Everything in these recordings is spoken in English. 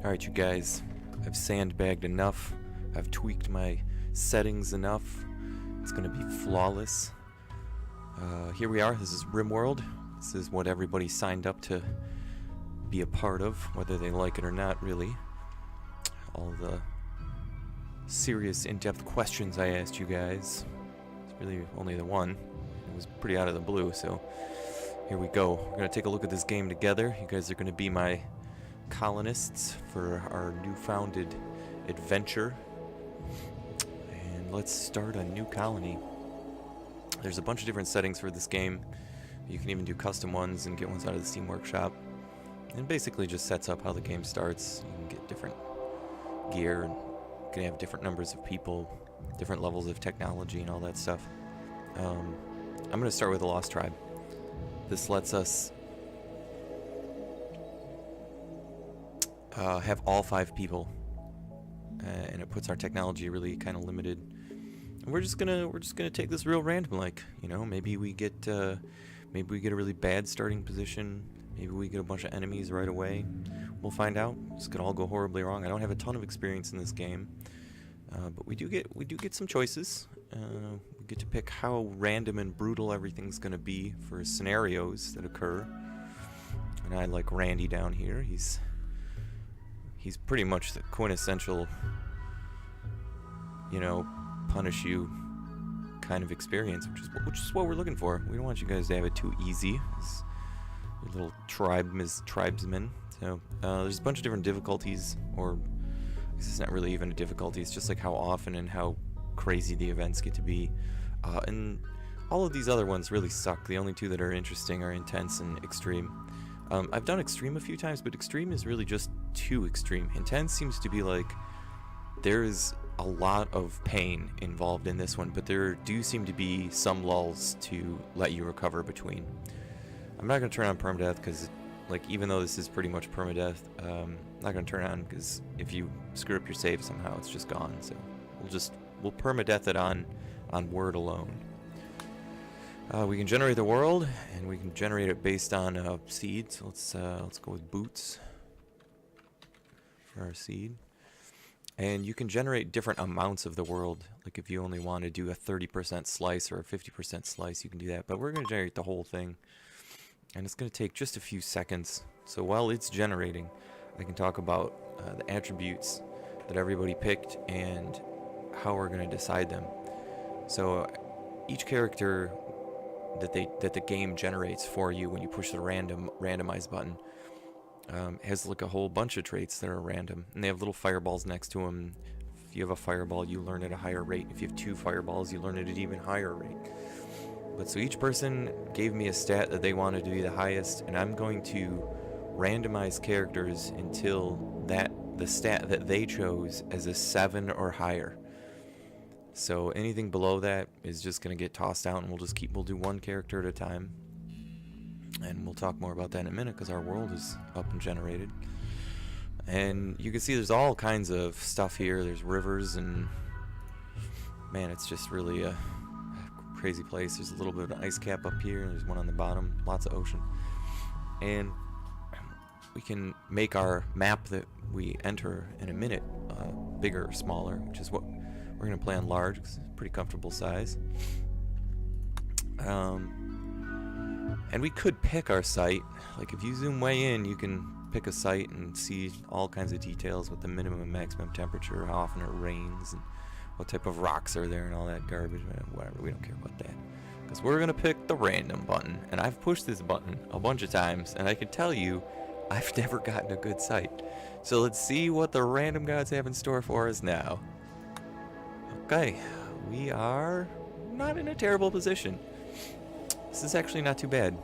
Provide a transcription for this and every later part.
Alright, you guys, I've sandbagged enough. I've tweaked my settings enough. It's gonna be flawless. Here we are. This is Rimworld. This is what everybody signed up to be a part of, whether they like it or not, really. All the serious, in-depth questions I asked you guys. It's really only the one. It was pretty out of the blue, so here we go. We're gonna take a look at this game together. You guys are gonna be my colonists for our new-founded adventure. And let's start a new colony. There's a bunch of different settings for this game. You can even do custom ones and get ones out of the Steam Workshop. And basically just sets up how the game starts. You can get different gear, and you can have different numbers of people, different levels of technology and all that stuff. I'm going to start with the Lost Tribe. This lets us have all 5 people, and it puts our technology really kind of limited. And we're just gonna take this real random, like, you know, maybe we get a really bad starting position. Maybe we get a bunch of enemies right away. We'll find out. This could all go horribly wrong. I don't have a ton of experience in this game, but we do get some choices. We get to pick how random and brutal everything's gonna be for scenarios that occur. And I like Randy down here. He's pretty much the quintessential, you know, punish you kind of experience, which is what we're looking for. We don't want you guys to have it too easy. Your little tribesmen. So there's a bunch of different difficulties, or I guess it's not really even a difficulty. It's just like how often and how crazy the events get to be. And all of these other ones really suck. The only two that are interesting are intense and extreme. I've done extreme a few times, but extreme is really just too extreme. Intense seems to be like there's a lot of pain involved in this one, but there do seem to be some lulls to let you recover between. I'm not going to turn on permadeath because, like, even though this is pretty much permadeath, I'm not going to turn it on because if you screw up your save somehow, it's just gone. So we'll permadeath it on word alone. We can generate the world, and we can generate it based on seed. So let's go with boots for our seed. And you can generate different amounts of the world. Like if you only want to do a 30% slice or a 50% slice, you can do that. But we're going to generate the whole thing. And it's going to take just a few seconds. So while it's generating, I can talk about the attributes that everybody picked and how we're going to decide them. So each character that the game generates for you when you push the randomize button has like a whole bunch of traits that are random, and they have little fireballs next to them. If you have a fireball, you learn at a higher rate. If you have 2 fireballs, you learn at an even higher rate. But so each person gave me a stat that they wanted to be the highest, and I'm going to randomize characters until the stat that they chose is a 7 or higher. So anything below that is just going to get tossed out, and we'll do one character at a time. And we'll talk more about that in a minute because our world is up and generated. And you can see there's all kinds of stuff here. There's rivers, and man, it's just really a crazy place. There's a little bit of an ice cap up here. There's one on the bottom. Lots of ocean. And we can make our map that we enter in a minute bigger or smaller, which is what we're going to play on large because it's a pretty comfortable size. And we could pick our site. Like if you zoom way in, you can pick a site and see all kinds of details with the minimum and maximum temperature, how often it rains, and what type of rocks are there and all that garbage. Whatever, we don't care about that. Because we're going to pick the random button. And I've pushed this button a bunch of times, and I can tell you, I've never gotten a good site. So let's see what the random gods have in store for us now. Okay, we are not in a terrible position. This is actually not too bad.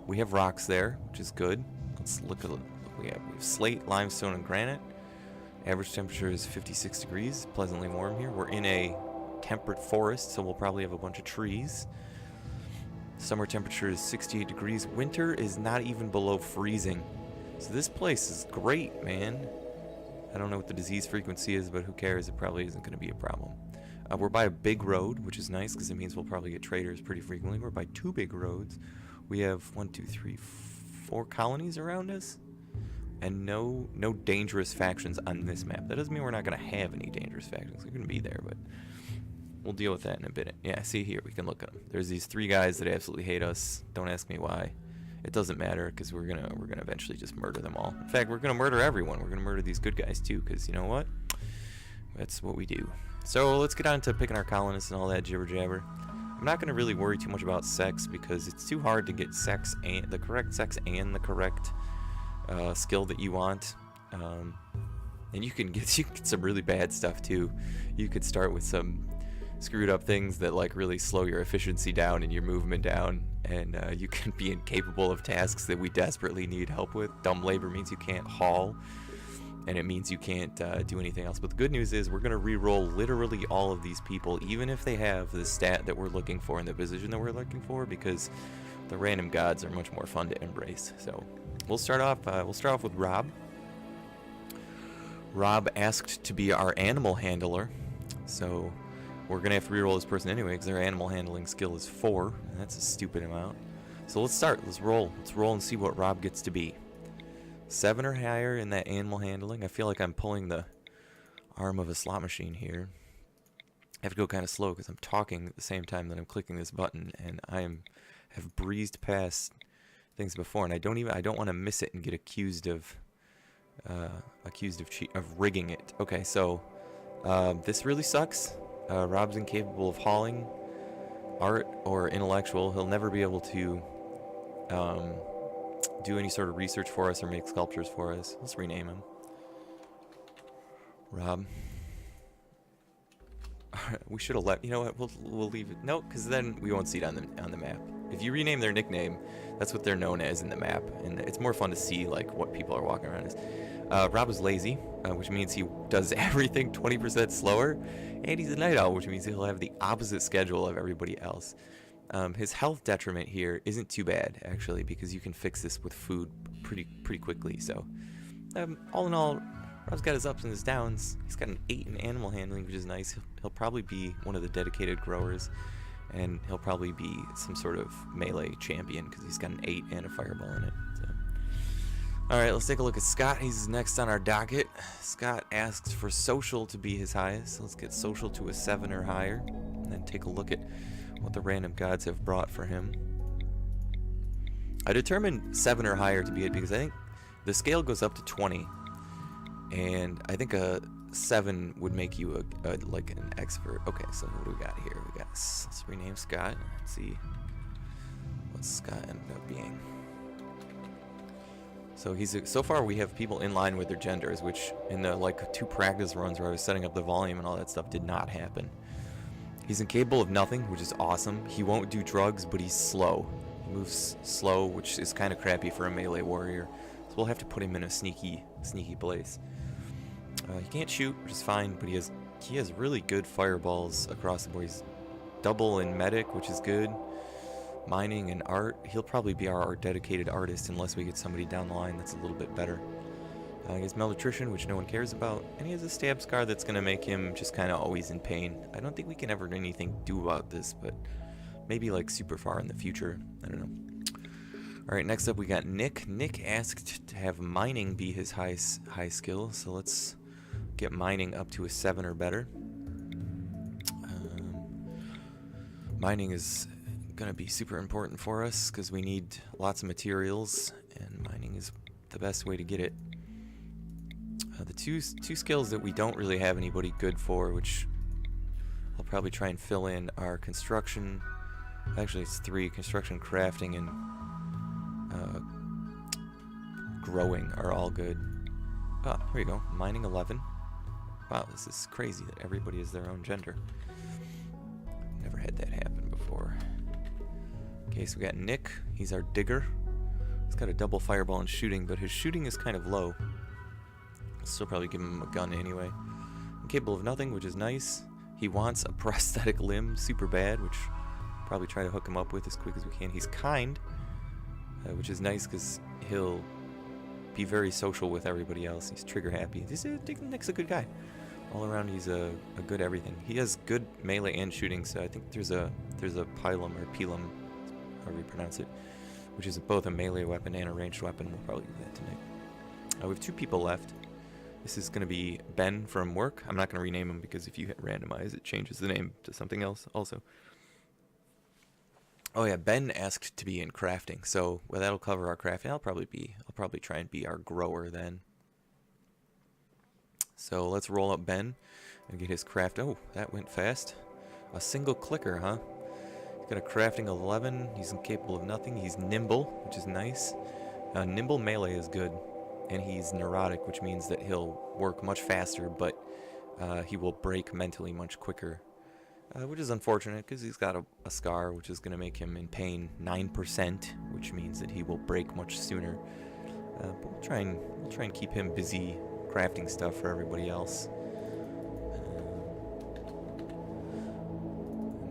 We have rocks there, which is good. Let's look at what we have. We have slate, limestone, and granite. Average temperature is 56 degrees, pleasantly warm here. We're in a temperate forest, so we'll probably have a bunch of trees. Summer temperature is 68 degrees. Winter is not even below freezing. So this place is great, man. I don't know what the disease frequency is, but who cares? It probably isn't going to be a problem. We're by a big road, which is nice because it means we'll probably get traders pretty frequently. We're by 2 big roads. We have 1, 2, 3, 4 colonies around us. And no dangerous factions on this map. That doesn't mean we're not going to have any dangerous factions. They're going to be there, but we'll deal with that in a bit. Yeah, see here, we can look at them. There's these 3 guys that absolutely hate us. Don't ask me why. It doesn't matter, because we're gonna eventually just murder them all. In fact, we're gonna murder everyone. We're gonna murder these good guys too, because you know what? That's what we do. So let's get on to picking our colonists and all that jibber jabber. I'm not gonna really worry too much about sex, because it's too hard to get sex and the correct sex and the correct skill that you want. And you can get some really bad stuff too. You could start with some screwed up things that like really slow your efficiency down and your movement down, and you can be incapable of tasks that we desperately need help with. Dumb labor means you can't haul, and it means you can't do anything else. But the good news is we're going to re-roll literally all of these people, even if they have the stat that we're looking for in the position that we're looking for, because the random gods are much more fun to embrace. So we'll start off with Rob. Rob asked to be our animal handler, so we're going to have to reroll this person anyway, because their animal handling skill is 4, and that's a stupid amount. So let's start. Let's roll and see what Rob gets to be. 7 or higher in that animal handling. I feel like I'm pulling the arm of a slot machine here. I have to go kind of slow because I'm talking at the same time that I'm clicking this button, and have breezed past things before, and I don't want to miss it and get accused of rigging it. Okay, so this really sucks. Rob's incapable of hauling, art, or intellectual. He'll never be able to do any sort of research for us or make sculptures for us. Let's rename him. Rob. We should have you know what, we'll leave it. No, because then we won't see it on the map. If you rename their nickname, that's what they're known as in the map, and it's more fun to see like what people are walking around as. Rob is lazy, which means he does everything 20% slower, and he's a night owl, which means he'll have the opposite schedule of everybody else. His health detriment here isn't too bad, actually, because you can fix this with food pretty quickly. So, all in all, Rob's got his ups and his downs. He's got an 8 in animal handling, which is nice. He'll probably be one of the dedicated growers, and he'll probably be some sort of melee champion, because he's got an 8 and a fireball in it. So. Alright, let's take a look at Scott. He's next on our docket. Scott asks for social to be his highest. Let's get social to a 7 or higher, and then take a look at what the random gods have brought for him. I determined 7 or higher to be it because I think the scale goes up to 20, and I think a 7 would make you like an expert. Okay, so what do we got here? Let's rename Scott. Let's see what Scott ended up being. So so far we have people in line with their genders, which in the like 2 practice runs where I was setting up the volume and all that stuff did not happen. He's incapable of nothing, which is awesome. He won't do drugs, but he's slow. He moves slow, which is kind of crappy for a melee warrior. So we'll have to put him in a sneaky place. He can't shoot, which is fine, but he has really good fireballs across the board. He's double in medic, which is good. Mining and art. He'll probably be our dedicated artist unless we get somebody down the line that's a little bit better. He has malnutrition, which no one cares about, and he has a stab scar that's going to make him just kind of always in pain. I don't think we can ever do anything about this, but maybe like super far in the future. I don't know. Alright, next up we got Nick. Nick asked to have mining be his high skill, so let's get mining up to a 7 or better. Mining is going to be super important for us because we need lots of materials, and mining is the best way to get it. The two skills that we don't really have anybody good for, which I'll probably try and fill in, are construction. Actually, it's 3. Construction, crafting, and growing are all good. Oh, here we go. Mining 11. Wow, this is crazy that everybody is their own gender. Never had that happen before. Okay, so we got Nick. He's our digger. He's got a double fireball and shooting, but his shooting is kind of low. Still probably give him a gun anyway. Incapable of nothing, which is nice. He wants a prosthetic limb super bad, which I'll probably try to hook him up with as quick as we can. He's kind, which is nice because he'll be very social with everybody else. He's trigger happy. Nick's a good guy. All around, he's a good everything. He has good melee and shooting, so I think there's a pilum or pilum, however you pronounce it, which is both a melee weapon and a ranged weapon. We'll probably do that tonight. We have 2 people left. This is going to be Ben from work. I'm not going to rename him because if you hit randomize, it changes the name to something else also. Oh yeah, Ben asked to be in crafting, so well, that'll cover our crafting. I'll probably try and be our grower then. So let's roll up Ben and get his craft. Oh, that went fast. A single clicker, huh? He's got a crafting 11. He's incapable of nothing. He's nimble, which is nice. Nimble melee is good. And he's neurotic, which means that he'll work much faster, but he will break mentally much quicker. Which is unfortunate, because he's got a scar, which is going to make him in pain 9%, which means that he will break much sooner. But we'll try and keep him busy crafting stuff for everybody else.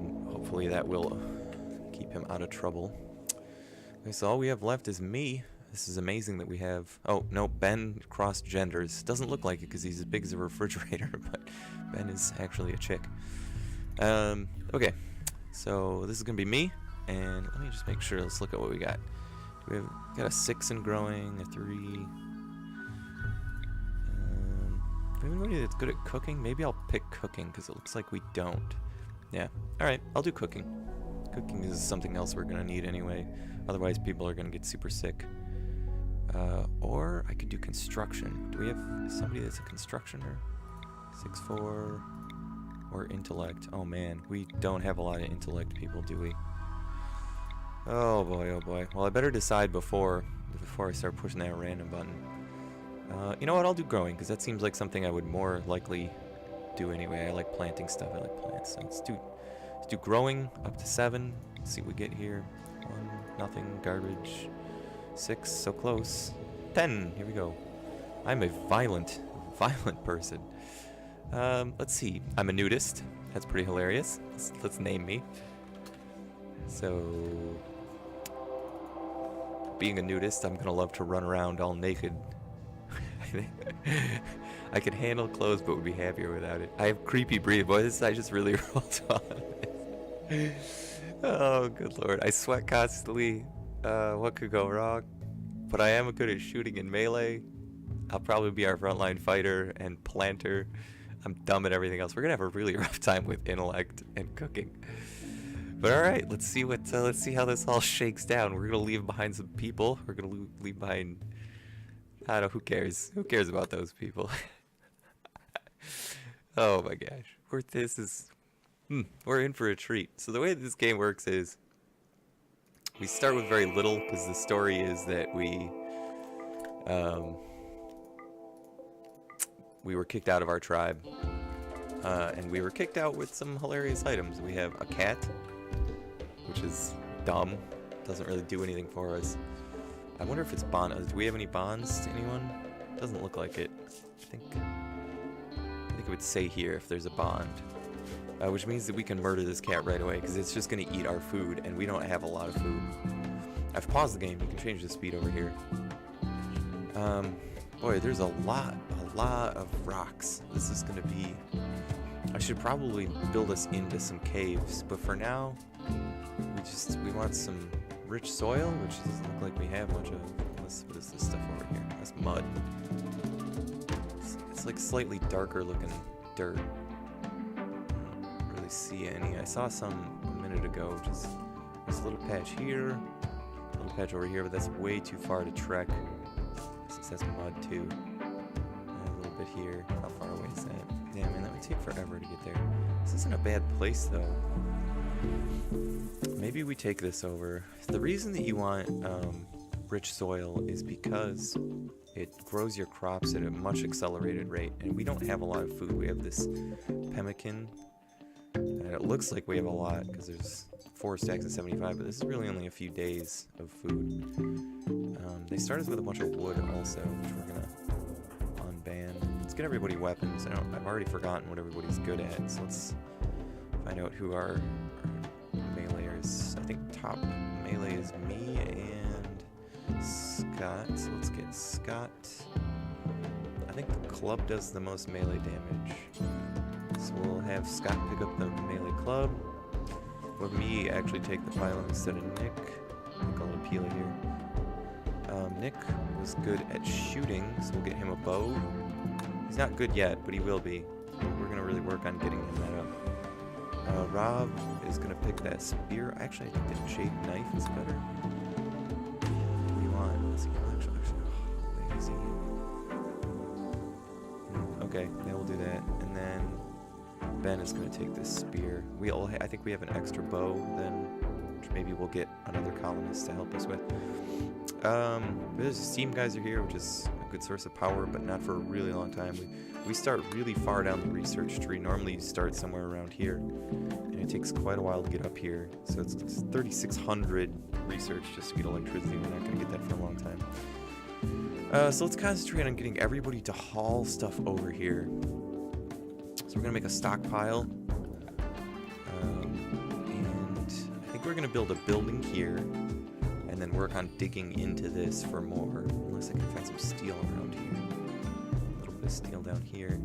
And hopefully that will keep him out of trouble. Okay, so all we have left is me. This is amazing that we have... Oh, no, Ben crossed genders. Doesn't look like it because he's as big as a refrigerator, but Ben is actually a chick. Okay, so this is going to be me, and let me just make sure. Let's look at what we got. We have got a 6 in growing, a 3. Do we have anybody that's good at cooking? Maybe I'll pick cooking because it looks like we don't. Yeah, alright, I'll do cooking. Cooking is something else we're going to need anyway. Otherwise, people are going to get super sick. Or I could do construction. Do we have somebody that's a constructioner? 6'4", or intellect. Oh man, we don't have a lot of intellect people, do we? Oh boy, oh boy. Well, I better decide before I start pushing that random button. You know what? I'll do growing, because that seems like something I would more likely do anyway. I like planting stuff. I like plants. So let's do growing up to 7. Let's see what we get here. 1, nothing, garbage. 6, so close. 10, here we go. I'm a violent person. Let's see. I'm a nudist. That's pretty hilarious. Let's name me. So, being a nudist, I'm gonna love to run around all naked. I could handle clothes, but would be happier without it. I have creepy breathing. Boy, I just really rolled on. Oh, good lord. I sweat constantly. What could go wrong? But I am good at shooting in melee. I'll probably be our frontline fighter and planter. I'm dumb at everything else. We're gonna have a really rough time with intellect and cooking. But all right, let's see how this all shakes down. We're gonna leave behind some people. We're gonna leave behind. I don't know. Who cares? Who cares about those people? Oh my gosh, we're in for a treat. So the way this game works is we start with very little, because the story is that we were kicked out of our tribe, and we were kicked out with some hilarious items. We have a cat, which is dumb, doesn't really do anything for us. I wonder if it's bond. Do we have any bonds to anyone? Doesn't look like it. I think it would say here if there's a bond, which means that we can murder this cat right away, because it's just going to eat our food, and we don't have a lot of food. I've paused the game. You can change the speed over here. Boy, there's a lot of rocks. This is going to be... I should probably build us into some caves, but for now, we want some rich soil, which doesn't look like we have much of. What is this stuff over here? That's mud. It's like slightly darker looking dirt. I don't really see any. I saw some a minute ago, which is this little patch here, a little patch over here, but that's way too far to trek. Since that's mud too. And a little bit here. How far away is that? Yeah, man, that would take forever to get there. This isn't a bad place though. Maybe we take this over. The reason that you want rich soil is because it grows your crops at a much accelerated rate, and we don't have a lot of food. We have this pemmican, and it looks like we have a lot because there's 4 stacks of 75, but this is really only a few days of food. They start us with a bunch of wood also, which we're gonna unban. Let's get everybody weapons. I've already forgotten what everybody's good at, so let's find out who our meleeers. I think top melee is me and Scott, so let's get Scott. I think the club does the most melee damage, so we'll have Scott pick up the melee club, or me actually take the pylon instead of Nick. I think I'll appeal here. Nick was good at shooting, so we'll get him a bow. He's not good yet, but he will be. We're going to really work on getting him that up. Rob is going to pick that spear. Actually, I think the jade knife is better. What do you want? Let's see. Actually, lazy. Okay, yeah, we'll do that. And then Ben is going to take this spear. I think we have an extra bow then, which maybe we'll get another colonist to help us with. There's steam geyser here, which is a good source of power, but not for a really long time. We start really far down the research tree. Normally you start somewhere around here, and it takes quite a while to get up here. So it's 3,600 research just to get electricity. We're not going to get that for a long time. So let's concentrate on getting everybody to haul stuff over here. So we're going to make a stockpile. And I think we're going to build a building here. And then work on digging into this for more. Unless I can find some steel around here. A little bit of steel down here.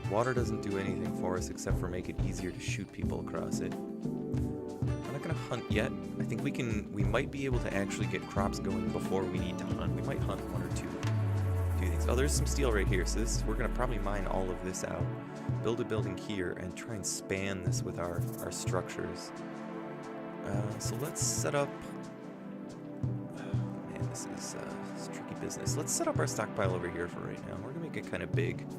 Water doesn't do anything for us except for make it easier to shoot people across it. I'm not going to hunt yet. I think we might be able to actually get crops going before we need to hunt. We might hunt one or two things. Oh, there's some steel right here. So we're going to probably mine all of this out. Build a building here and try and span this with our structures. So let's set up... man, this is tricky business. Let's set up our stockpile over here for right now. We're going to make it kind of big. And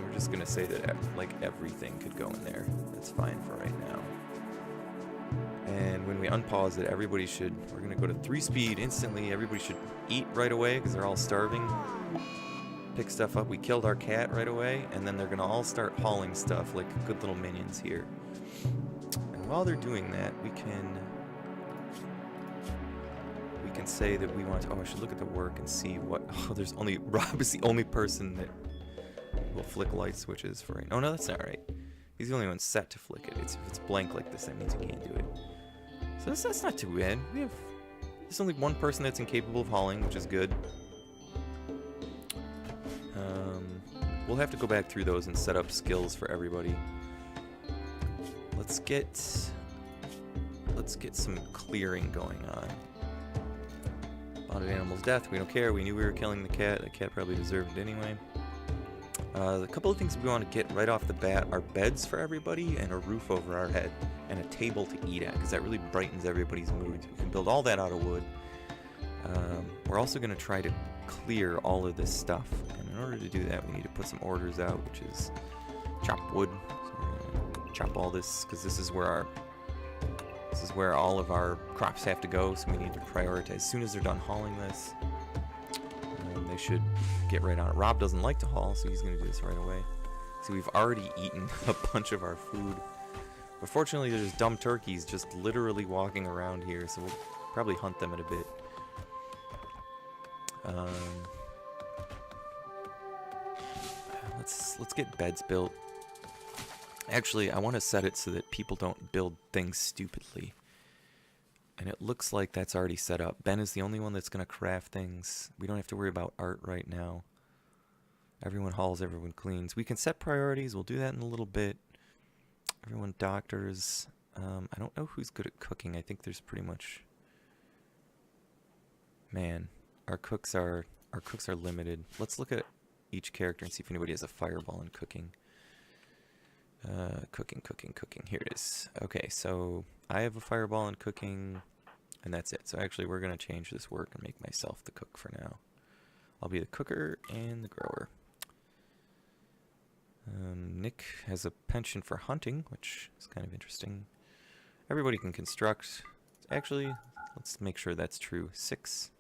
we're just going to say that like everything could go in there. That's fine for right now. And when we unpause it, everybody should... we're going to go to 3 speed instantly. Everybody should eat right away because they're all starving. Pick stuff up. We killed our cat right away. And then they're going to all start hauling stuff like good little minions here. While they're doing that, we can say that we want to... oh, I should look at the work and see what... oh, there's only... Rob is the only person that will flick light switches for right... oh, no, that's not right. He's the only one set to flick it. If it's blank like this, that means he can't do it. So that's not too bad. There's only one person that's incapable of hauling, which is good. We'll have to go back through those and set up skills for everybody. Let's get some clearing going on. Bonded animal's death. We don't care. We knew we were killing the cat. The cat probably deserved it anyway. A couple of things we want to get right off the bat are beds for everybody and a roof over our head and a table to eat at because that really brightens everybody's moods. We can build all that out of wood. We're also going to try to clear all of this stuff. And in order to do that, we need to put some orders out, which is chop wood. Chop all this because this is where all of our crops have to go, so we need to prioritize. As soon as they're done hauling this, they should get right on it. Rob doesn't like to haul, so he's going to do this right away. See, we've already eaten a bunch of our food, but fortunately there's dumb turkeys just literally walking around here, so we'll probably hunt them in a bit. Let's get beds built. Actually, I want to set it so that people don't build things stupidly. And it looks like that's already set up. Ben is the only one that's going to craft things. We don't have to worry about art right now. Everyone hauls, everyone cleans. We can set priorities. We'll do that in a little bit. Everyone doctors. I don't know who's good at cooking. I think there's pretty much... man, our cooks are limited. Let's look at each character and see if anybody has a fireball in cooking. Cooking. Here it is. Okay, so I have a fireball in cooking, and that's it. So actually, we're going to change this work and make myself the cook for now. I'll be the cooker and the grower. Nick has a penchant for hunting, which is kind of interesting. Everybody can construct. Actually, let's make sure that's true. 6.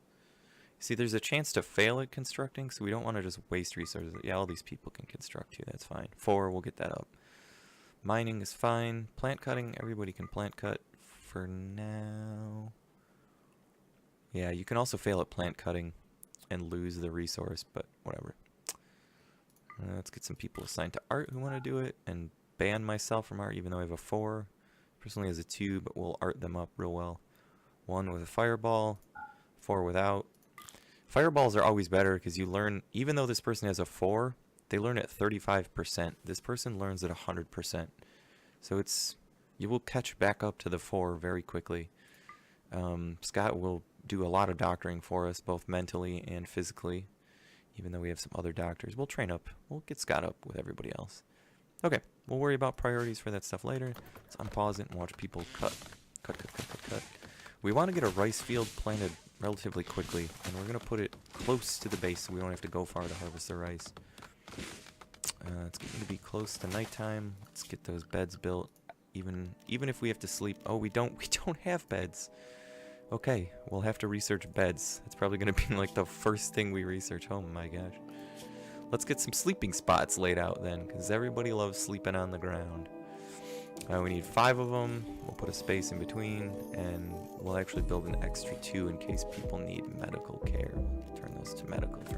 See, there's a chance to fail at constructing, so we don't want to just waste resources. Yeah, all these people can construct too. That's fine. 4, we'll get that up. Mining is fine. Plant cutting, everybody can plant cut for now. Yeah, you can also fail at plant cutting and lose the resource, but whatever. Let's get some people assigned to art who want to do it, and ban myself from art even though I have a 4. Personally has a 2, but we'll art them up real well. 1 with a fireball, 4 without. Fireballs are always better because you learn, even though this person has a 4, they learn at 35%. This person learns at 100%. So you will catch back up to the 4 very quickly. Scott will do a lot of doctoring for us, both mentally and physically. Even though we have some other doctors, we'll train up. We'll get Scott up with everybody else. Okay, we'll worry about priorities for that stuff later. Let's unpause it and watch people cut. Cut. We want to get a rice field planted relatively quickly, and we're going to put it close to the base so we don't have to go far to harvest the rice. It's going to be close to nighttime. Let's get those beds built. Even if we have to sleep. Oh, we don't have beds. Okay, we'll have to research beds. It's probably going to be like the first thing we research. Oh my gosh. Let's get some sleeping spots laid out then, because everybody loves sleeping on the ground. We need 5 of them. We'll put a space in between, and we'll actually build an extra 2 in case people need medical care. We'll turn those to medical for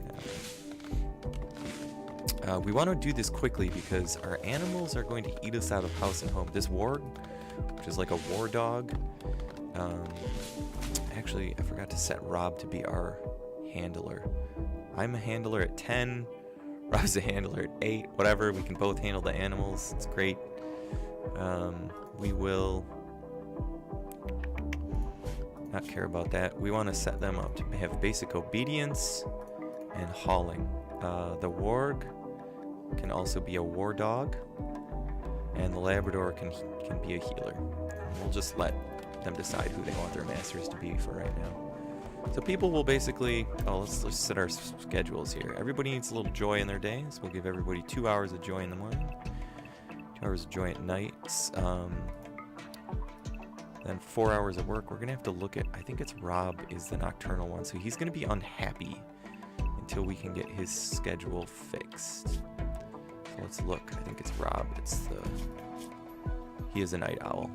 now. We want to do this quickly because our animals are going to eat us out of house and home. This warg, which is like a war dog. Actually, I forgot to set Rob to be our handler. I'm a handler at 10. Rob's a handler at 8. Whatever, we can both handle the animals. It's great. We will not care about that. We want to set them up to have basic obedience and hauling. The warg can also be a war dog, and the Labrador can be a healer. We'll just let them decide who they want their masters to be for right now. So people will basically, let's set our schedules here. Everybody needs a little joy in their days. We'll give everybody 2 hours of joy in the morning, 2 hours of joy at nights, then 4 hours of work. We're gonna have to look at, I think it's Rob is the nocturnal one, so he's gonna be unhappy until we can get his schedule fixed. So let's look. I think it's Rob. He is a night owl.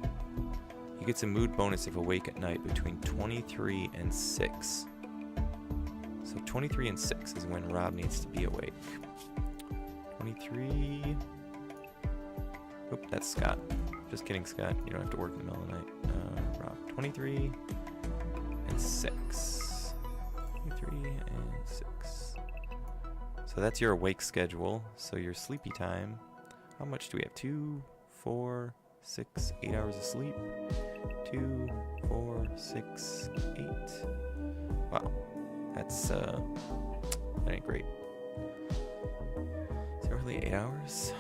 He gets a mood bonus if awake at night between 23 and 6. So 23 and 6 is when Rob needs to be awake. 23... Oop, that's Scott. Just kidding, Scott. You don't have to work in the middle of the night. Rob, 23 and 6. 23 and 6. So that's your awake schedule. So your sleepy time. How much do we have? 2, 4, 6, 8 hours of sleep. 2, 4, 6, 8. Wow. That ain't great. Is it really 8 hours?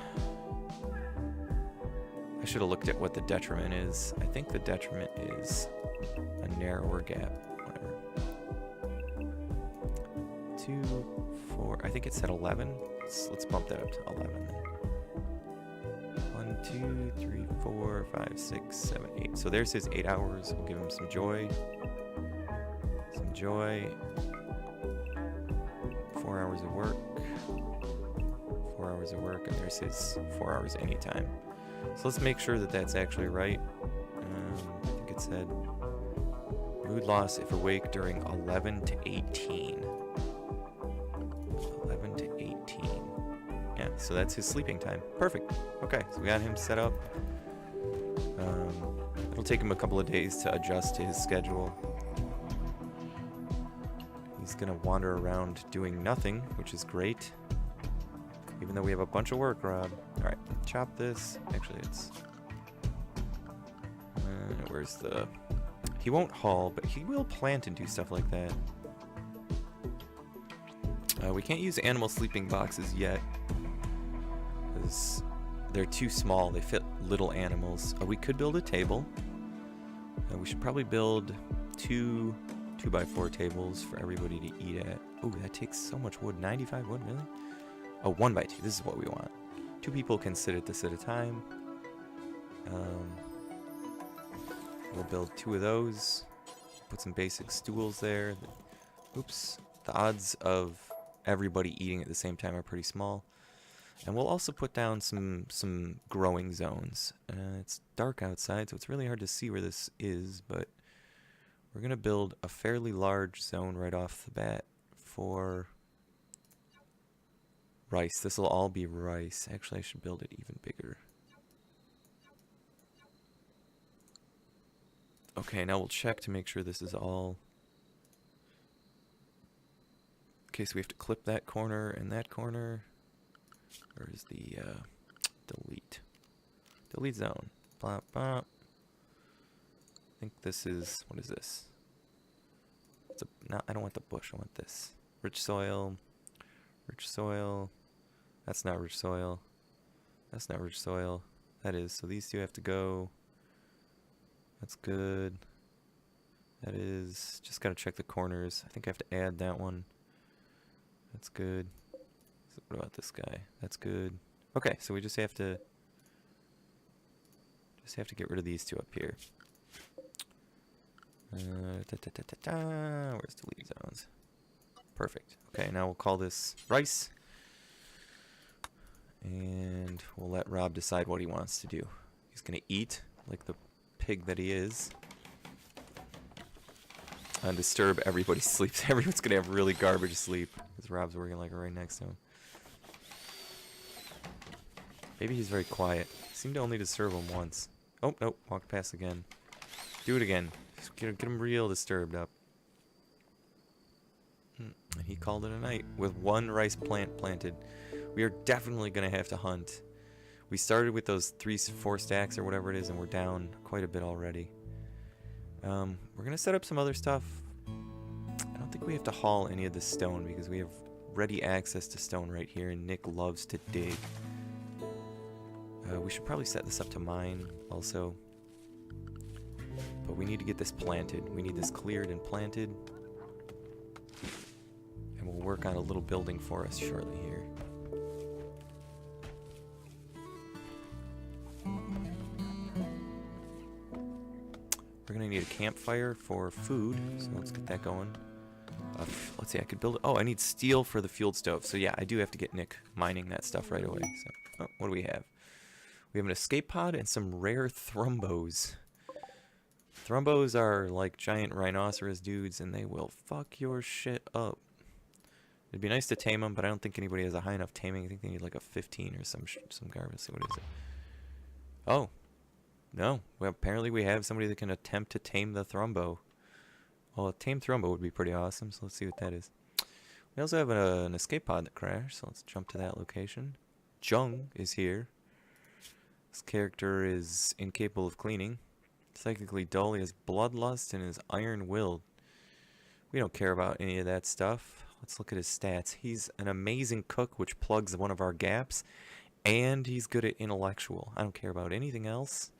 I should have looked at what the detriment is. I think the detriment is a narrower gap. Whatever. 2, 4. I think it's at 11. Let's bump that up to 11 then. 1, 2, 3, 4, 5, 6, 7, 8. So there's his 8 hours. We'll give him some joy. Some joy. 4 hours of work. 4 hours of work, and there's his 4 hours anytime. So let's make sure that that's actually right. I think it said mood loss if awake during 11 to 18. 11 to 18. Yeah, so that's his sleeping time. Perfect. Okay, so we got him set up. It'll take him a couple of days to adjust to his schedule. He's gonna wander around doing nothing, which is great. Even though we have a bunch of work, Rob. Alright, chop this. Actually, it's... where's the... He won't haul, but he will plant and do stuff like that. We can't use animal sleeping boxes yet, because they're too small. They fit little animals. We could build a table. We should probably build 2 2x4 tables for everybody to eat at. Oh, that takes so much wood. 95 wood, really? Oh, 1x2. This is what we want. 2 people can sit at this at a time. We'll build 2 of those. Put some basic stools there. Oops. The odds of everybody eating at the same time are pretty small. And we'll also put down some growing zones. It's dark outside, so it's really hard to see where this is, but we're going to build a fairly large zone right off the bat for rice. This will all be rice. Actually, I should build it even bigger. Okay, now we'll check to make sure this is all... Okay, so we have to clip that corner and that corner. Where's the delete? Delete zone. Plop, plop. I think this is... What is this? What's a, no, I don't want the bush. I want this. Rich soil. Rich soil. That's not rich soil. That's not rich soil. That is. So these two have to go. That's good. That is. Just gotta check the corners. I think I have to add that one. That's good. So what about this guy? That's good. Okay, so we just have to get rid of these two up here. Where's the lead zones? Perfect. Okay, now we'll call this rice. And we'll let Rob decide what he wants to do. He's gonna eat like the pig that he is. And disturb everybody's sleep. Everyone's gonna have really garbage sleep. Because Rob's working like right next to him. Maybe he's very quiet. Seemed to only disturb him once. Oh, nope. Walk past again. Do it again. Just get him real disturbed up. And he called it a night with one rice plant planted. We are definitely going to have to hunt. We started with those 4 stacks or whatever it is, and we're down quite a bit already. We're going to set up some other stuff. I don't think we have to haul any of the stone because we have ready access to stone right here, and Nick loves to dig. We should probably set this up to mine also. But we need to get this planted. We need this cleared and planted. And we'll work on a little building for us shortly here. We're going to need a campfire for food, so let's get that going. Let's see, I could build it. Oh, I need steel for the fuel stove. So yeah, I do have to get Nick mining that stuff right away. So, what do we have? We have an escape pod and some rare thrumbos. Thrumbos are like giant rhinoceros dudes, and they will fuck your shit up. It'd be nice to tame them, but I don't think anybody has a high enough taming. I think they need like a 15 or some garbage. Let's see, what is it? Oh. No. Well, apparently we have somebody that can attempt to tame the thrumbo. Well, a tame thrumbo would be pretty awesome, so let's see what that is. We also have an escape pod that crashed, so let's jump to that location. Jung is here. This character is incapable of cleaning. Psychically dull, he has bloodlust, and is iron-willed. We don't care about any of that stuff. Let's look at his stats. He's an amazing cook, which plugs one of our gaps, and he's good at intellectual. I don't care about anything else.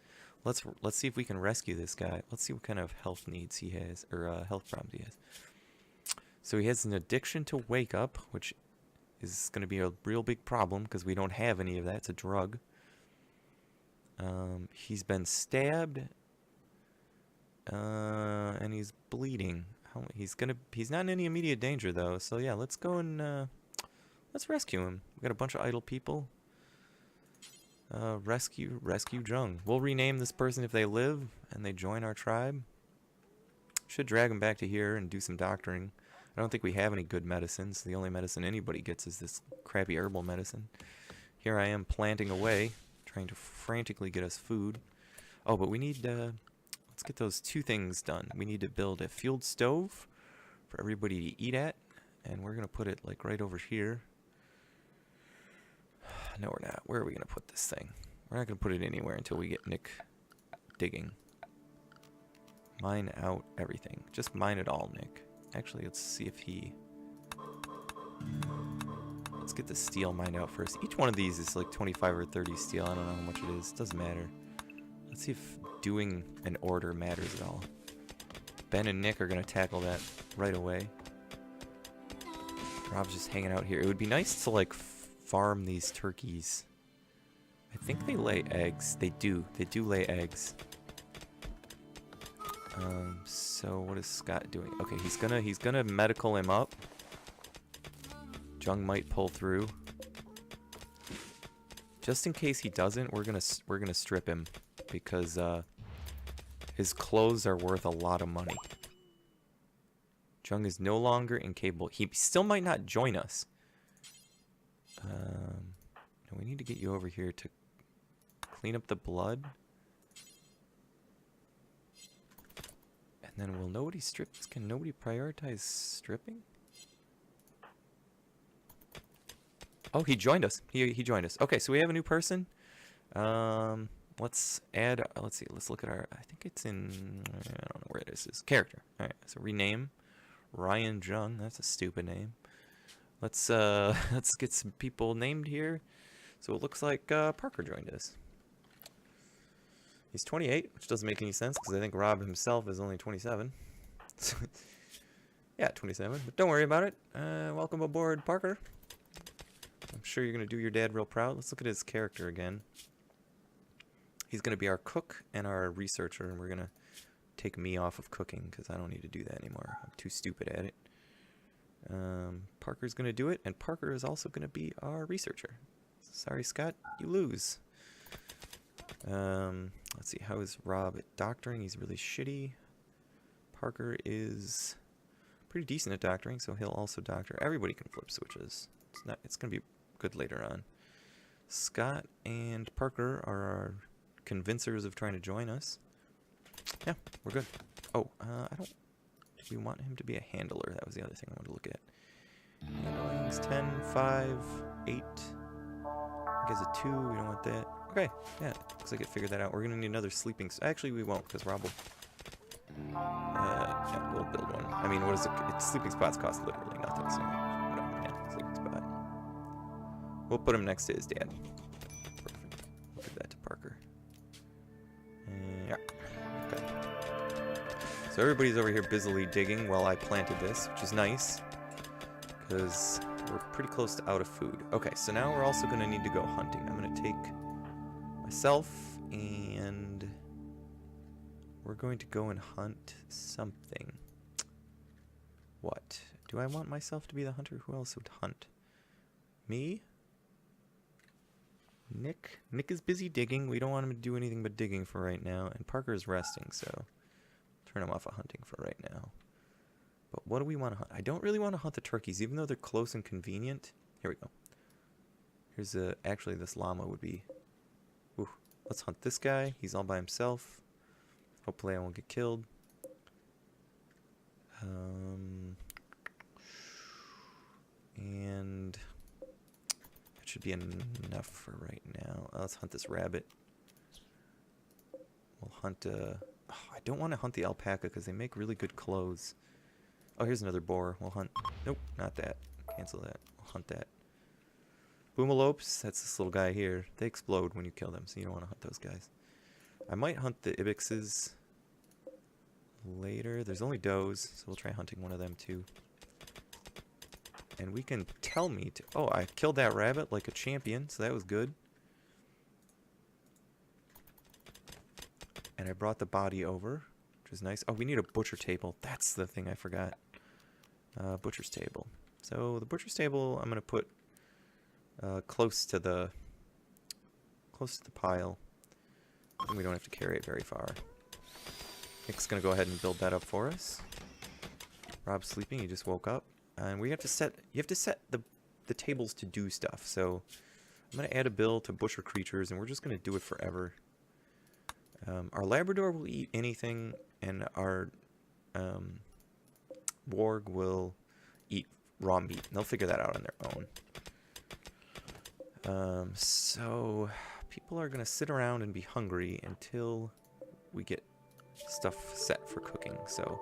Let's see if we can rescue this guy. Let's see what kind of health needs he has, or health problems he has. So he has an addiction to wake up, which is going to be a real big problem because we don't have any of that. It's a drug. He's been stabbed, and he's bleeding. He's not in any immediate danger though. So yeah, let's go and let's rescue him. We got a bunch of idle people. Rescue Jung. We'll rename this person if they live and they join our tribe. Should drag him back to here and do some doctoring. I don't think we have any good medicines. The only medicine anybody gets is this crappy herbal medicine. Here I am planting away, trying to frantically get us food. Oh, but we need, let's get those 2 things done. We need to build a fueled stove for everybody to eat at, and we're going to put it like right over here. No, we're not. Where are we going to put this thing? We're not going to put it anywhere until we get Nick digging. Mine out everything. Just mine it all, Nick. Actually, let's see if he... Let's get the steel mined out first. Each one of these is like 25 or 30 steel. I don't know how much it is. Doesn't matter. Let's see if doing an order matters at all. Ben and Nick are going to tackle that right away. Rob's just hanging out here. It would be nice to like farm these turkeys. I think they lay eggs. They do. They do lay eggs. So what is Scott doing? Okay, he's gonna medical him up. Jung might pull through. Just in case he doesn't, we're gonna strip him because his clothes are worth a lot of money. Jung is no longer incapable. He still might not join us. No, we need to get you over here to clean up the blood. And then will nobody strip? Can nobody prioritize stripping? Oh, he joined us. He joined us. Okay, so we have a new person. Let's add. Let's see. Let's look at our. I think it's in. I don't know where this is. Character. All right. So rename Ryan Jung. That's a stupid name. Let's let's get some people named here. So it looks like Parker joined us. He's 28, which doesn't make any sense because I think Rob himself is only 27. Yeah, 27. But don't worry about it. Welcome aboard, Parker. I'm sure you're going to do your dad real proud. Let's look at his character again. He's going to be our cook and our researcher, and we're going to take me off of cooking because I don't need to do that anymore. I'm too stupid at it. Parker's going to do it, and Parker is also going to be our researcher. Sorry, Scott, you lose. Let's see, how is Rob at doctoring? He's really shitty. Parker is pretty decent at doctoring, so he'll also doctor. Everybody can flip switches. It's going to be good later on. Scott and Parker are our convincers of trying to join us. Yeah, we're good. Oh, I don't... Do we want him to be a handler? That was the other thing I wanted to look at. Handling's 10, 5, 8. I guess a 2, we don't want that. Okay, yeah, looks like it figured that out. We're gonna need another sleeping... Actually, we won't, because Rob will... yeah, we'll build one. I mean, what is it? Sleeping spots cost literally nothing, so... Yeah, sleeping spot. We'll put him next to his dad. Perfect. We'll give that to Parker. Yeah. Okay. So everybody's over here busily digging while I planted this, which is nice. Because we're pretty close to out of food. Okay, so now we're also going to need to go hunting. I'm going to take myself and we're going to go and hunt something. What? Do I want myself to be the hunter? Who else would hunt? Me? Nick? Nick is busy digging. We don't want him to do anything but digging for right now. And Parker is resting, so turn him off of hunting for right now. But what do we want to hunt? I don't really want to hunt the turkeys, even though they're close and convenient. Here we go. Here's a... Actually, this llama would be... Ooh, let's hunt this guy. He's all by himself. Hopefully I won't get killed. And... that should be enough for right now. Let's hunt this rabbit. We'll hunt... Oh, I don't want to hunt the alpaca because they make really good clothes. Oh, here's another boar. We'll hunt... Nope, not that. Cancel that. We'll hunt that. Boomalopes, that's this little guy here. They explode when you kill them, so you don't want to hunt those guys. I might hunt the ibixes later. There's only does, so we'll try hunting one of them too. And we can tell me to... Oh, I killed that rabbit like a champion, so that was good. And I brought the body over, which is nice. Oh, we need a butcher table. That's the thing I forgot. Butcher's table. So the butcher's table I'm going to put close to the pile. And we don't have to carry it very far. Nick's going to go ahead and build that up for us. Rob's sleeping. He just woke up. And we have to set... You have to set the tables to do stuff. So I'm going to add a bill to butcher creatures, and we're just going to do it forever. Our Labrador will eat anything, and our Warg will eat raw meat. And they'll figure that out on their own. So people are going to sit around and be hungry until we get stuff set for cooking. So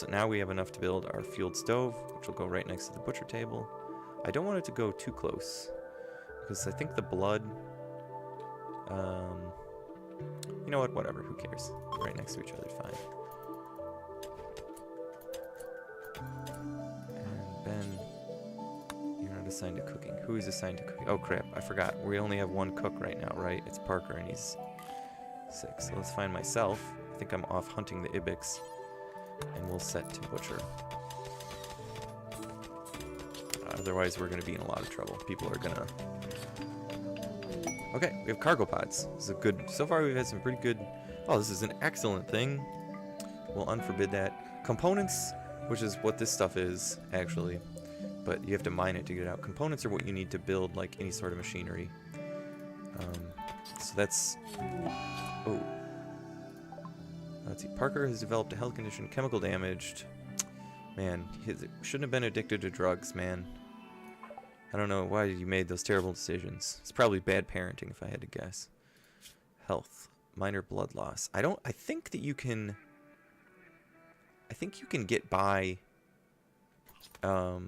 now we have enough to build our fueled stove, which will go right next to the butcher table. I don't want it to go too close, because I think the blood... you know what? Whatever. Who cares? Right next to each other, fine. And Ben, you're not assigned to cooking. Who is assigned to cooking? Oh crap! I forgot. We only have one cook right now, right? It's Parker, and he's 6. So let's find myself. I think I'm off hunting the ibex, and we'll set to butcher. Otherwise, we're going to be in a lot of trouble. People are going to... Okay, we have cargo pods. This is a good... So far, we've had some pretty good... Oh, this is an excellent thing. We'll unforbid that. Components, which is what this stuff is, actually. But you have to mine it to get it out. Components are what you need to build, like, any sort of machinery. So that's... Oh. Let's see. Parker has developed a health condition, chemical damaged. Man, he shouldn't have been addicted to drugs, man. I don't know why you made those terrible decisions. It's probably bad parenting, if I had to guess. Health. Minor blood loss. I think that you can... I think you can get by. I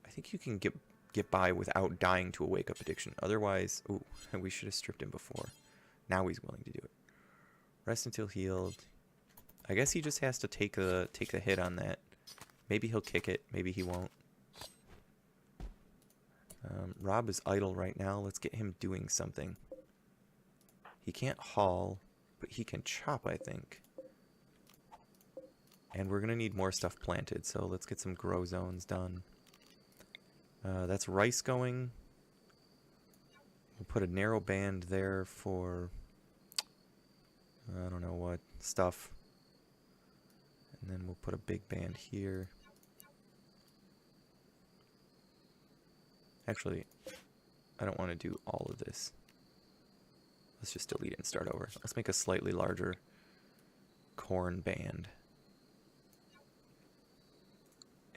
think you can get by without dying to a wake up addiction. Otherwise, ooh, we should have stripped him before. Now he's willing to do it. Rest until healed. I guess he just has to take the hit on that. Maybe he'll kick it. Maybe he won't. Rob is idle right now. Let's get him doing something. He can't haul, but he can chop, I think. And we're going to need more stuff planted, so let's get some grow zones done. That's rice going. We'll put a narrow band there for, I don't know what, stuff. And then we'll put a big band here. Actually, I don't want to do all of this. Let's just delete it and start over. Let's make a slightly larger corn band.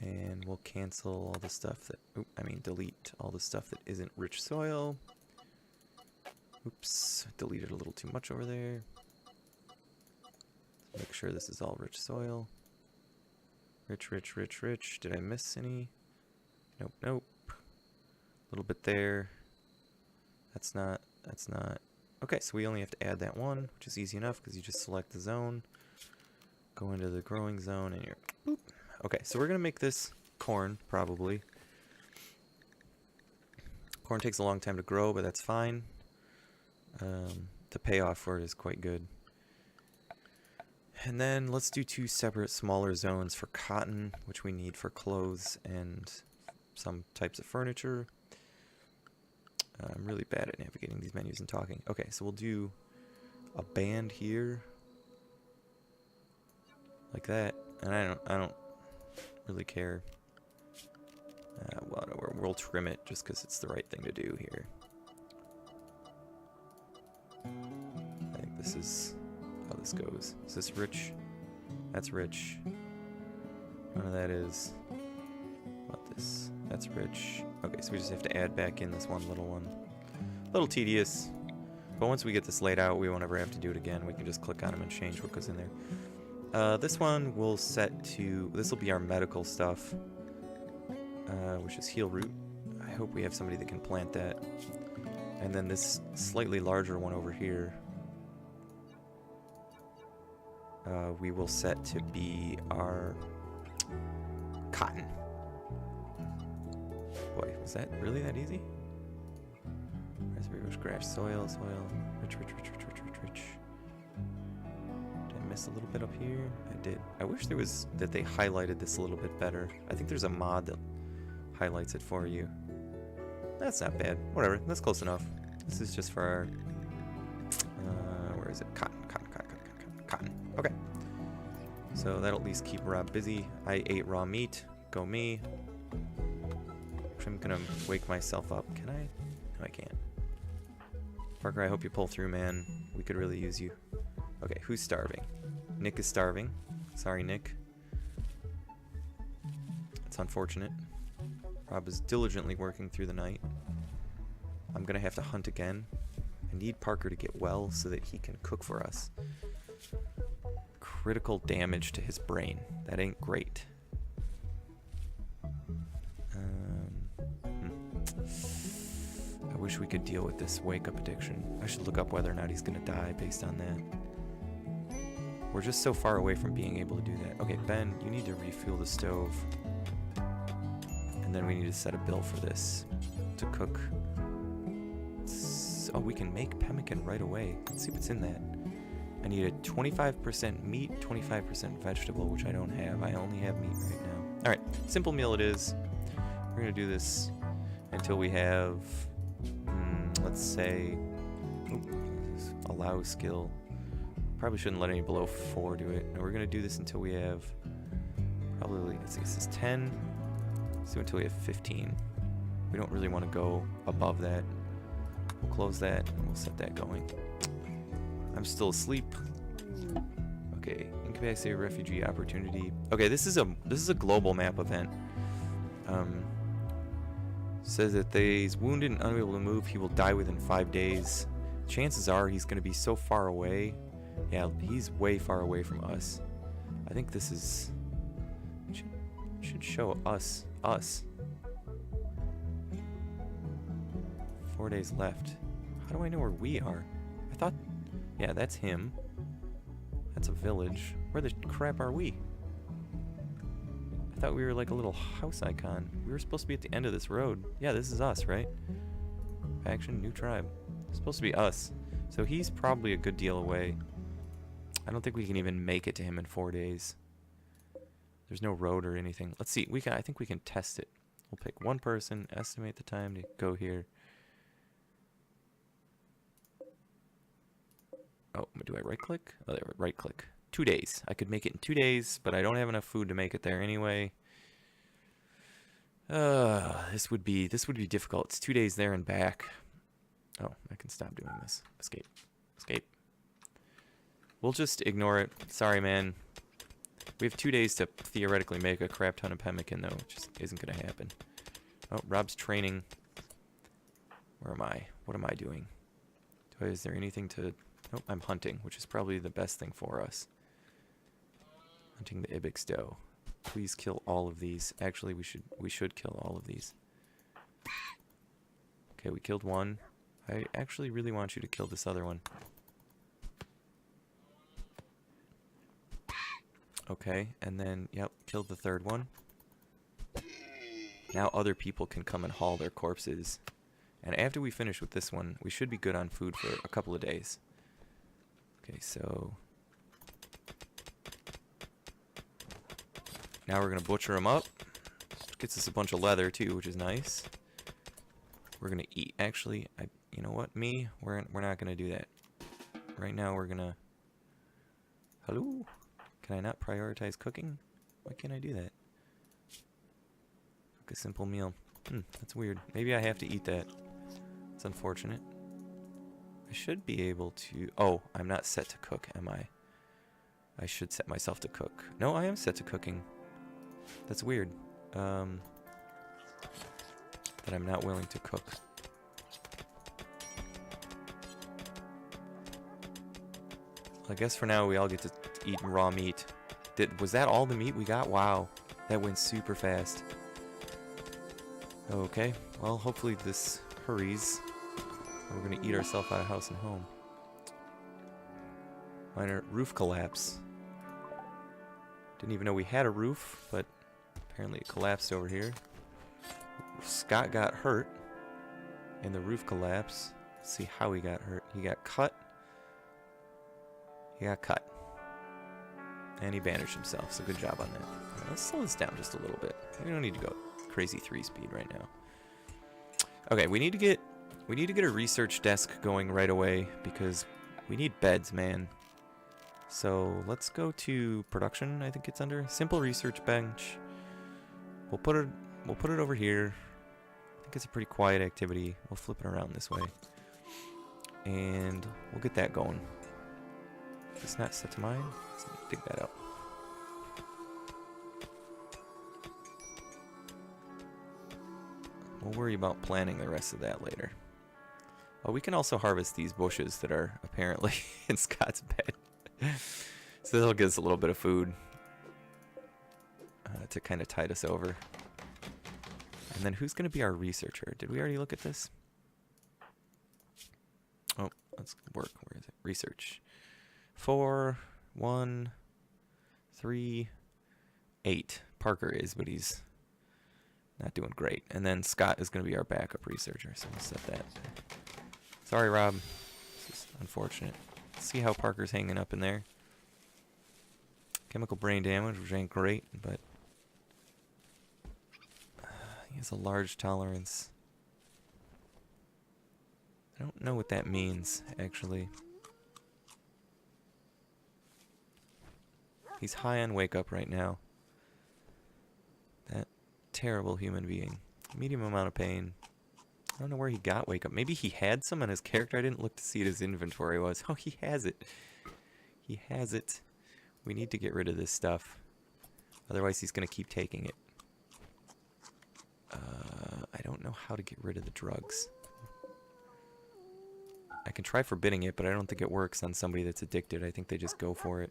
And we'll cancel all the stuff that... delete all the stuff that isn't rich soil. Oops, deleted a little too much over there. Make sure this is all rich soil. Rich, rich, rich, rich. Did I miss any? Nope, nope. A little bit there. That's not. Okay, so we only have to add that one, which is easy enough because you just select the zone. Go into the growing zone and you're... Boop. Okay, so we're going to make this corn, probably. Corn takes a long time to grow, but that's fine. The payoff for it is quite good. And then let's do 2 separate smaller zones for cotton, which we need for clothes and some types of furniture. I'm really bad at navigating these menus and talking. Okay, so we'll do a band here. Like that. And I don't really care. We'll trim it just because it's the right thing to do here. I think this is how this goes. Is this rich? That's rich. None of that is. What this? That's rich. Okay, so we just have to add back in this one little one. A little tedious. But once we get this laid out, we won't ever have to do it again. We can just click on them and change what goes in there. This one we'll set to... This will be our medical stuff. Which is heal root. I hope we have somebody that can plant that. And then this slightly larger one over here, we will set to be our cotton. Boy, was that really that easy? Raspberry bush, grass, soil, rich, rich, rich, rich, rich, rich, rich. Did I miss a little bit up here? I did. I wish there was, that they highlighted this a little bit better. I think there's a mod that highlights it for you. That's not bad. Whatever, that's close enough. This is just for our, where is it? Cotton. Okay. So that'll at least keep Rob busy. I ate raw meat. Go me. I'm gonna wake myself up. Can I? No, I can't. Parker, I hope you pull through, man. We could really use you. Okay, who's starving? Nick is starving. Sorry, Nick. It's unfortunate. Rob is diligently working through the night. I'm gonna have to hunt again. I need Parker to get well so that he can cook for us. Critical damage to his brain. That ain't great. I wish we could deal with this wake-up addiction. I should look up whether or not he's gonna die based on that. We're just so far away from being able to do that. Okay, Ben, you need to refuel the stove. And then we need to set a bill for this to cook. Oh, we can make pemmican right away. Let's see what's in that. I need a 25% meat, 25% vegetable, which I don't have. I only have meat right now. Alright, simple meal it is. We're going to do this until we have, let's say, allow skill. Probably shouldn't let any below 4 do it. No, we're going to do this until we have, probably, let's see, this is 10. Let's do it until we have 15. We don't really want to go above that. We'll close that and we'll set that going. I'm still asleep. Okay, incapacity refugee opportunity. Okay, this is a global map event. Says that he's wounded and unable to move. He will die within 5 days. Chances are he's going to be so far away Yeah, he's way far away from us. I think this is... should show us. 4 days left. How do I know where we are? I thought... yeah, that's him. That's a village. Where the crap are we? I thought we were like a little house icon. We were supposed to be at the end of this road. Yeah, this is us, right? Faction, new tribe. It's supposed to be us. So he's probably a good deal away. I don't think we can even make it to him in 4 days. There's no road or anything. Let's see. I think we can test it. We'll pick one person, estimate the time to go here. Oh, do I right click? Oh, there, right click. 2 days. I could make it in 2 days, but I don't have enough food to make it there anyway. This would be difficult. It's 2 days there and back. Oh, I can stop doing this. Escape. Escape. We'll just ignore it. Sorry, man. We have 2 days to theoretically make a crap ton of pemmican, though. It just isn't going to happen. Oh, Rob's training. Where am I? What am I doing? Is there anything to... oh, I'm hunting, which is probably the best thing for us. Hunting the ibex doe. Please kill all of these. Actually, we should kill all of these. Okay, we killed one. I actually really want you to kill this other one. Okay, and then, yep, killed the third one. Now other people can come and haul their corpses. And after we finish with this one, we should be good on food for a couple of days. Okay, so... now we're going to butcher them up. Gets us a bunch of leather, too, which is nice. We're going to eat. Actually, you know what? We're not going to do that. Right now, we're going to... hello? Can I not prioritize cooking? Why can't I do that? Cook a simple meal. That's weird. Maybe I have to eat that. It's unfortunate. I should be able to... oh, I'm not set to cook, am I? I should set myself to cook. No, I am set to cooking. That's weird. That I'm not willing to cook. I guess for now we all get to eat raw meat. Was that all the meat we got? Wow. That went super fast. Okay. Well, hopefully this hurries. We're going to eat ourselves out of house and home. Minor roof collapse. Didn't even know we had a roof, but apparently it collapsed over here. Scott got hurt in the roof collapse. Let's see how he got hurt. He got cut. And he bandaged himself, so good job on that. Right, let's slow this down just a little bit. We don't need to go crazy 3-speed right now. Okay, we need to get a research desk going right away because we need beds, man. So let's go to production. I think it's under simple research bench. We'll put it over here. I think it's a pretty quiet activity. We'll flip it around this way, and we'll get that going. If it's not set to mine, let's dig that up. We'll worry about planning the rest of that later. Oh, we can also harvest these bushes that are apparently in Scott's bed. So that'll give us a little bit of food to kind of tide us over. And then who's going to be our researcher? Did we already look at this? Oh, let's work. Where is it? Research. 4, 1, 3, 8. Parker is, but he's not doing great. And then Scott is going to be our backup researcher, so we'll set that. Sorry, Rob. This is unfortunate. Let's see how Parker's hanging up in there. Chemical brain damage, which ain't great, but he has a large tolerance. I don't know what that means, actually. He's high on wake up right now. That terrible human being. Medium amount of pain. I don't know where he got wake up. Maybe he had some on his character. I didn't look to see what his inventory was. Oh, he has it. He has it. We need to get rid of this stuff. Otherwise, he's going to keep taking it. I don't know how to get rid of the drugs. I can try forbidding it, but I don't think it works on somebody that's addicted. I think they just go for it.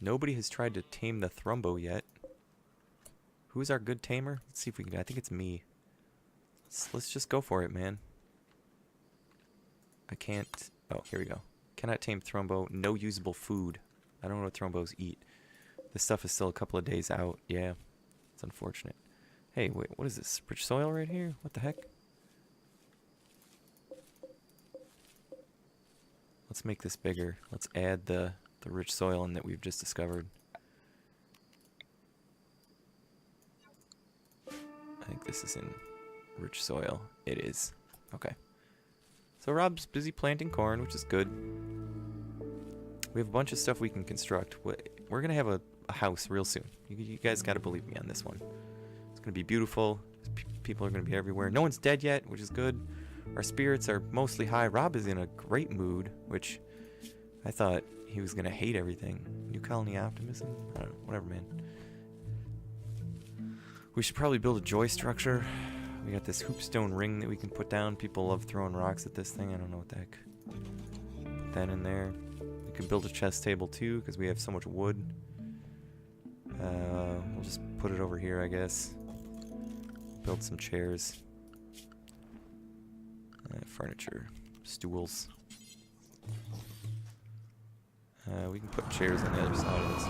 Nobody has tried to tame the Thrumbo yet. Who's our good tamer? Let's see if we can. I think it's me. Let's just go for it, man. I can't. Oh, here we go. Cannot tame Thrumbo. No usable food. I don't know what Thrumbos eat. This stuff is still a couple of days out. Yeah, it's unfortunate. Hey, wait, what is this? Rich soil right here? What the heck? Let's make this bigger. Let's add the rich soil in that we've just discovered. I think this is in rich soil. It is. Okay. So Rob's busy planting corn, which is good. We have a bunch of stuff we can construct. We're going to have a house real soon. You guys got to believe me on this one. It's going to be beautiful. People are going to be everywhere. No one's dead yet, which is good. Our spirits are mostly high. Rob is in a great mood, which I thought he was going to hate everything. New colony optimism? I don't know. Whatever, man. We should probably build a joy structure. We got this hoopstone ring that we can put down. People love throwing rocks at this thing. I don't know what the heck. Put that in there. We can build a chest table too, because we have so much wood. We'll just put it over here, I guess. Build some chairs. Furniture. Stools. We can put chairs on the other side of this.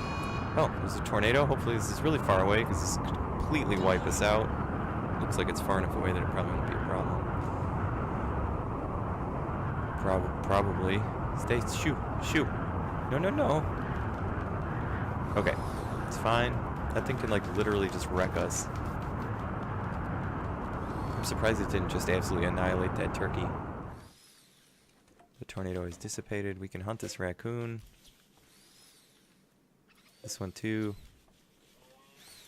Oh, there's a tornado. Hopefully this is really far away, because this could completely wipe us out. Looks like it's far enough away that it probably won't be a problem. Probably. Stay. Shoot. No. Okay. It's fine. That thing can, like, literally just wreck us. I'm surprised it didn't just absolutely annihilate that turkey. The tornado is dissipated. We can hunt this raccoon. This one, too.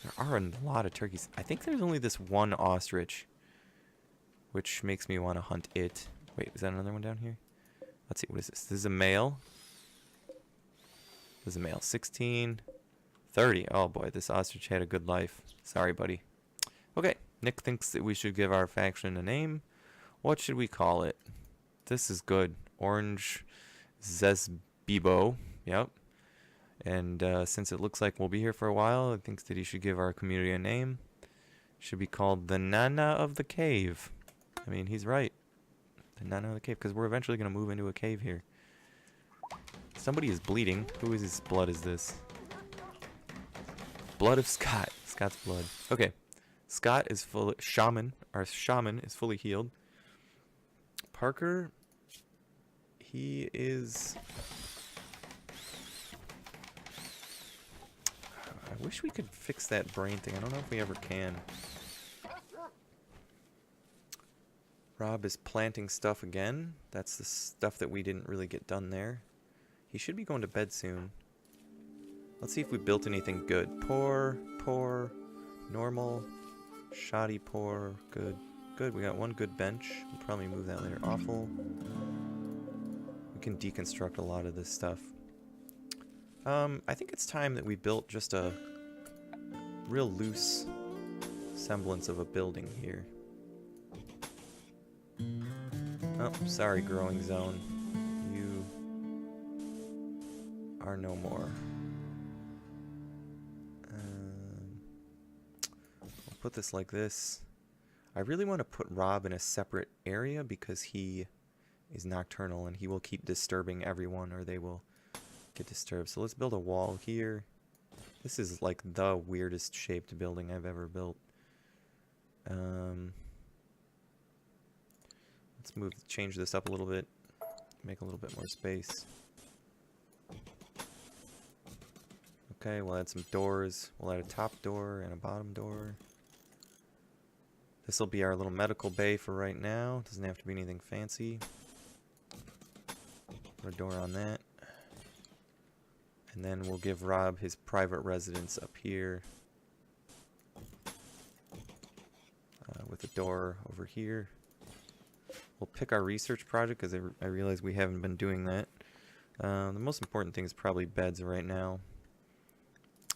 There are a lot of turkeys. I think there's only this one ostrich, which makes me want to hunt it. Wait, is that another one down here? Let's see, what is this? This is a male. This is a male. 16, 30. Oh boy, this ostrich had a good life. Sorry, buddy. Okay, Nick thinks that we should give our faction a name. What should we call it? This is good. Orange Zesbibo. Yep. And since it looks like we'll be here for a while, I think that he should give our community a name. Should be called the Nana of the Cave. I mean, he's right. The Nana of the Cave, because we're eventually going to move into a cave here. Somebody is bleeding. Whose blood is this? Blood of Scott. Scott's blood. Okay. Scott is full. Shaman. Our shaman is fully healed. Parker. He is. I wish we could fix that brain thing. I don't know if we ever can. Rob is planting stuff again. That's the stuff that we didn't really get done there. He should be going to bed soon. Let's see if we built anything good. Poor, normal, shoddy, poor, good. Good, we got one good bench. We'll probably move that later. Awful. We can deconstruct a lot of this stuff. I think it's time that we built just a real loose semblance of a building here. Oh, sorry, growing zone. You are no more. I'll put this like this. I really want to put Rob in a separate area because he is nocturnal and he will keep disturbing everyone or they will get disturbed. So let's build a wall here. This is like the weirdest shaped building I've ever built. Let's change this up a little bit, make a little bit more space. Okay, we'll add some doors. We'll add a top door and a bottom door. This will be our little medical bay for right now. Doesn't have to be anything fancy. Put a door on that. And then we'll give Rob his private residence up here. With a door over here. We'll pick our research project because I realize we haven't been doing that. The most important thing is probably beds right now.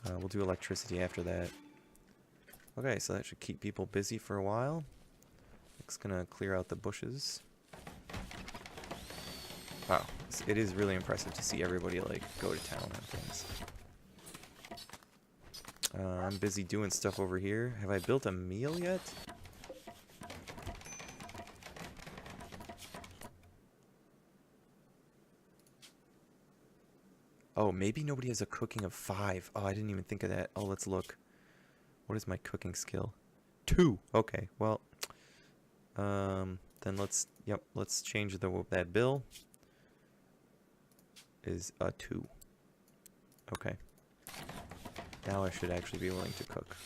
We'll do electricity after that. Okay, so that should keep people busy for a while. Nick's gonna clear out the bushes. Wow, it is really impressive to see everybody like go to town on things. I'm busy doing stuff over here. Have I built a meal yet? Oh, maybe nobody has a cooking of 5. Oh, I didn't even think of that. Oh, let's look. What is my cooking skill? 2. Okay, well, then let's change that bill. Is a 2. Okay. Now I should actually be willing to cook.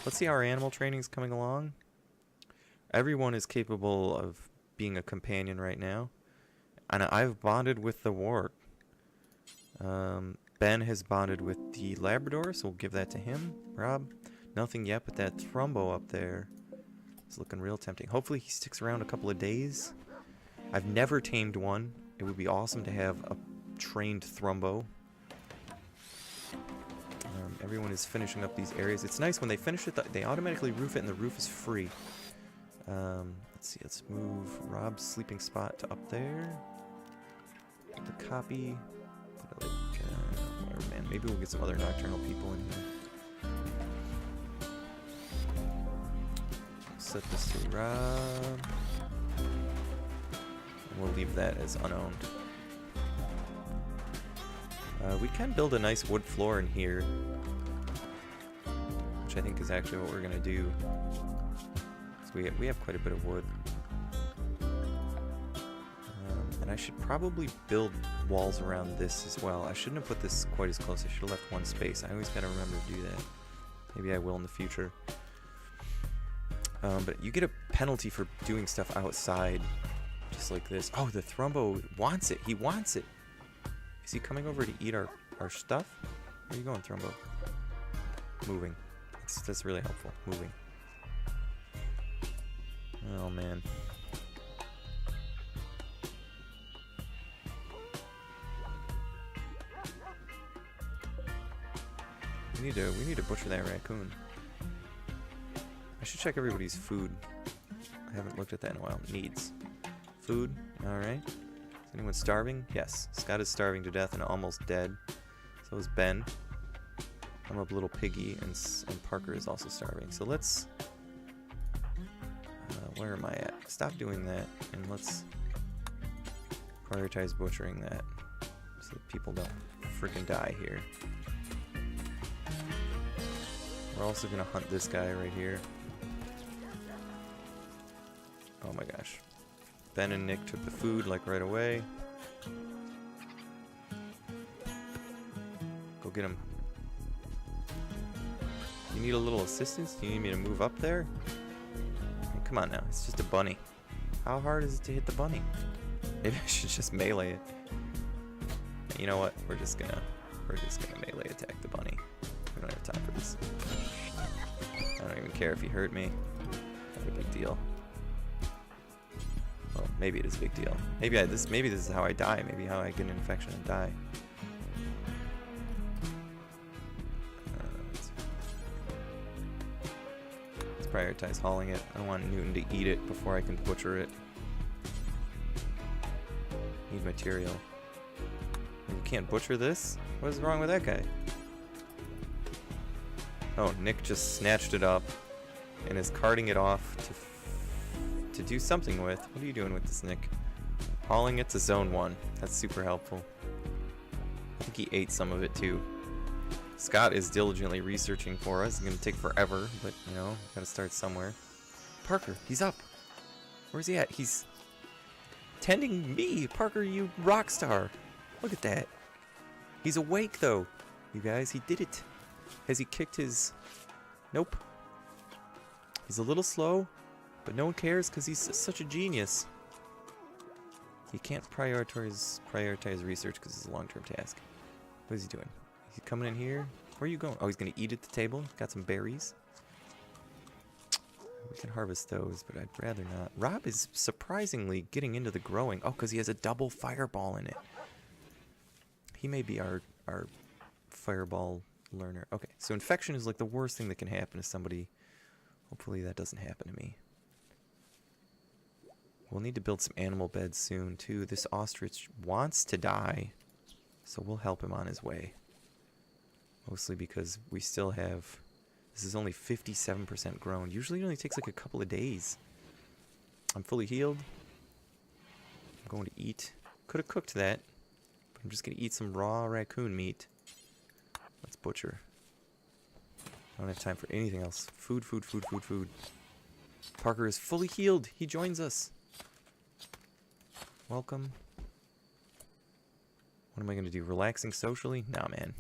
Let's see how our animal training is coming along. Everyone is capable of being a companion right now. And I've bonded with the warg. Ben has bonded with the Labrador, so we'll give that to him. Rob, nothing yet, but that Thrumbo up there is looking real tempting. Hopefully he sticks around a couple of days. I've never tamed one. It would be awesome to have a trained Thrumbo. Everyone is finishing up these areas. It's nice when they finish it, they automatically roof it, and the roof is free. Let's see, let's move Rob's sleeping spot to up there. The copy. Put it like, whatever, man. Maybe we'll get some other nocturnal people in here. Set this to Rob. And we'll leave that as unowned. We can build a nice wood floor in here, which I think is actually what we're going to do. So we have quite a bit of wood. And I should probably build walls around this as well. I shouldn't have put this quite as close. I should have left one space. I always got to remember to do that. Maybe I will in the future. But you get a penalty for doing stuff outside, just like this. Oh, the Thrumbo wants it. He wants it. Is he coming over to eat our stuff? Where are you going, Thrumbo? Moving. That's really helpful. Moving. Oh, man. We need to butcher that raccoon. I should check everybody's food. I haven't looked at that in a while. Needs. Food. Alright. Is anyone starving? Yes. Scott is starving to death and almost dead. So is Ben. I'm a little piggy, and Parker is also starving. So let's... where am I at? Stop doing that, and let's prioritize butchering that so that people don't freaking die here. We're also going to hunt this guy right here. Oh my gosh. Ben and Nick took the food like right away. Go get him. You need a little assistance? Do you need me to move up there? I mean, come on now, it's just a bunny. How hard is it to hit the bunny? Maybe I should just melee it. You know what? We're just gonna melee attack the bunny. We don't have time for this. I don't even care if he hurt me. Not a big deal. Well, maybe it is a big deal. Maybe this is how I die. Maybe how I get an infection and die. Let's prioritize hauling it. I want Newton to eat it before I can butcher it. Need material. You can't butcher this? What is wrong with that guy? Oh, Nick just snatched it up and is carting it off to do something with. What are you doing with this, Nick? Hauling it to Zone 1. That's super helpful. I think he ate some of it too. Scott is diligently researching for us. It's going to take forever, but you know, gotta start somewhere. Parker, he's up. Where's he at? He's tending me. Parker, you rock star. Look at that. He's awake though. You guys, he did it. Has he kicked his... Nope. He's a little slow, but no one cares because he's such a genius. He can't prioritize research because it's a long-term task. What is he doing? Is he coming in here? Where are you going? Oh, he's going to eat at the table. Got some berries. We can harvest those, but I'd rather not. Rob is surprisingly getting into the growing. Oh, because he has a double fireball in it. He may be our fireball learner. Okay, so infection is like the worst thing that can happen to somebody. Hopefully that doesn't happen to me. We'll need to build some animal beds soon, too. This ostrich wants to die, so we'll help him on his way. Mostly because we still have... This is only 57% grown. Usually it only takes like a couple of days. I'm fully healed. I'm going to eat. Could have cooked that, but I'm just going to eat some raw raccoon meat. Let's butcher. I don't have time for anything else. Food, food, food, food, food. Parker is fully healed. He joins us. Welcome. What am I going to do? Relaxing socially? Nah, man.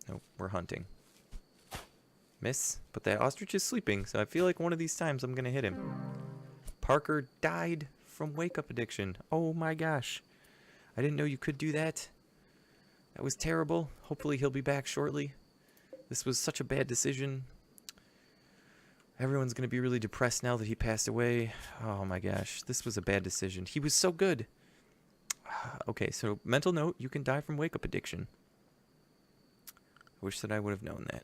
Nope, we're hunting. Miss, but that ostrich is sleeping, so I feel like one of these times I'm going to hit him. Parker died from wake-up addiction. Oh my gosh. I didn't know you could do that. That was terrible. Hopefully he'll be back shortly. This was such a bad decision. Everyone's going to be really depressed now that he passed away. Oh my gosh. This was a bad decision. He was so good. Okay, so mental note, you can die from wake-up addiction. I wish that I would have known that.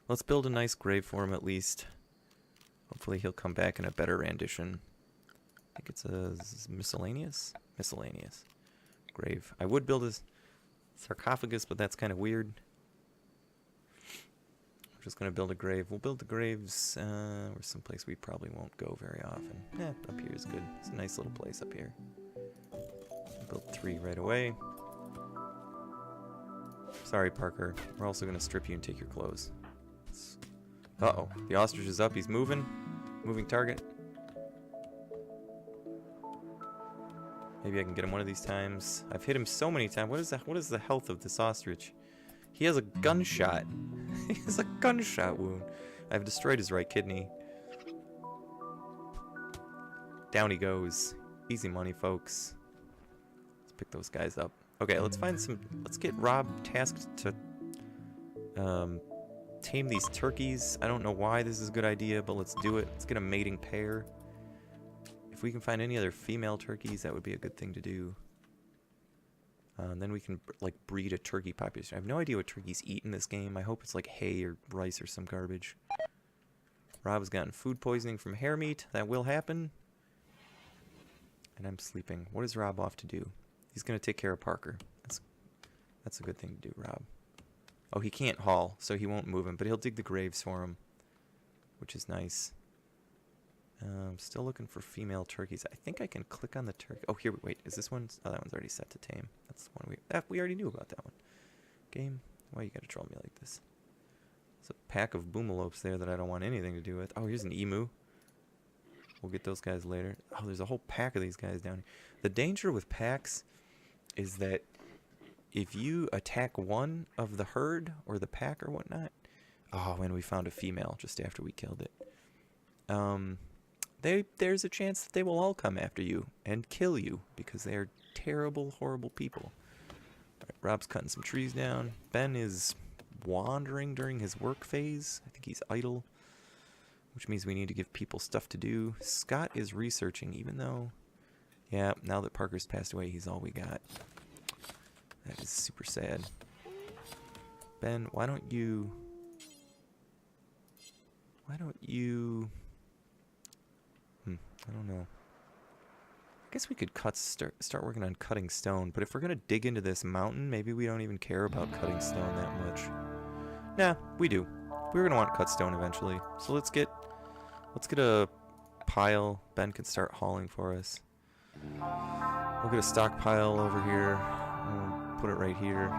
Let's build a nice grave for him at least. Hopefully he'll come back in a better rendition. I think it's a miscellaneous? Miscellaneous. Grave. I would build a sarcophagus, but that's kind of weird. I'm just going to build a grave. We'll build the graves or someplace we probably won't go very often. Up here is good. It's a nice little place up here. Build 3 right away. Sorry, Parker. We're also going to strip you and take your clothes. Uh-oh. The ostrich is up. He's moving. Moving target. Maybe I can get him one of these times. I've hit him so many times. What is the health of this ostrich? He has a gunshot. He has a gunshot wound. I've destroyed his right kidney. Down he goes. Easy money, folks. Let's pick those guys up. Okay, let's get Rob tasked to tame these turkeys. I don't know why this is a good idea, but let's do it. Let's get a mating pair. If we can find any other female turkeys, that would be a good thing to do. And then we can like breed a turkey population. I have no idea what turkeys eat in this game. I hope it's like hay or rice or some garbage. Rob has gotten food poisoning from hare meat. That will happen. And I'm sleeping. What is Rob off to do? He's going to take care of Parker. That's a good thing to do, Rob. Oh, he can't haul, so he won't move him, but he'll dig the graves for him, which is nice. I'm still looking for female turkeys. I think I can click on the turkey. Oh, here, wait, is this one? Oh, that one's already set to tame. That's the one we already knew about that one. Game, why you gotta troll me like this? There's a pack of boomalopes there that I don't want anything to do with. Oh, here's an emu. We'll get those guys later. Oh, there's a whole pack of these guys down here. The danger with packs is that if you attack one of the herd or the pack or whatnot, oh, and we found a female just after we killed it. There's a chance that they will all come after you and kill you because they are terrible, horrible people. All right, Rob's cutting some trees down. Ben is wandering during his work phase. I think he's idle, which means we need to give people stuff to do. Scott is researching, even though, yeah, now that Parker's passed away, he's all we got. That is super sad. Ben, why don't you... I don't know. I guess we could start working on cutting stone, but if we're gonna dig into this mountain, maybe we don't even care about cutting stone that much. Nah, we do. We're gonna want to cut stone eventually. So let's get a pile. Ben can start hauling for us. We'll get a stockpile over here. We'll put it right here.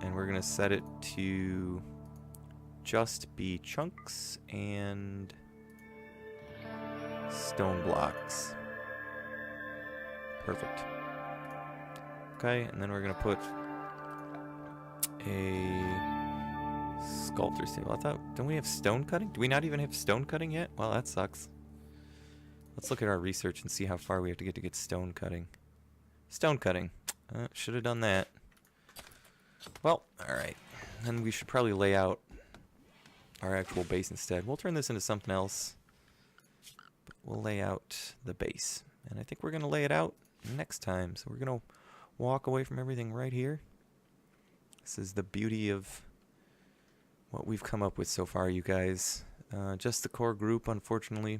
And we're gonna set it to just be chunks and stone blocks. Perfect. Okay, and then we're gonna put a sculptor's table. I thought, don't we have stone cutting? Do we not even have stone cutting yet? Well, that sucks. Let's look at our research and see how far we have to get stone cutting. Stone cutting. Should have done that. Well, alright. Then we should probably lay out our actual base instead. We'll turn this into something else. But we'll lay out the base. And I think we're going to lay it out next time. So we're going to walk away from everything right here. This is the beauty of what we've come up with so far, you guys. Just the core group, unfortunately.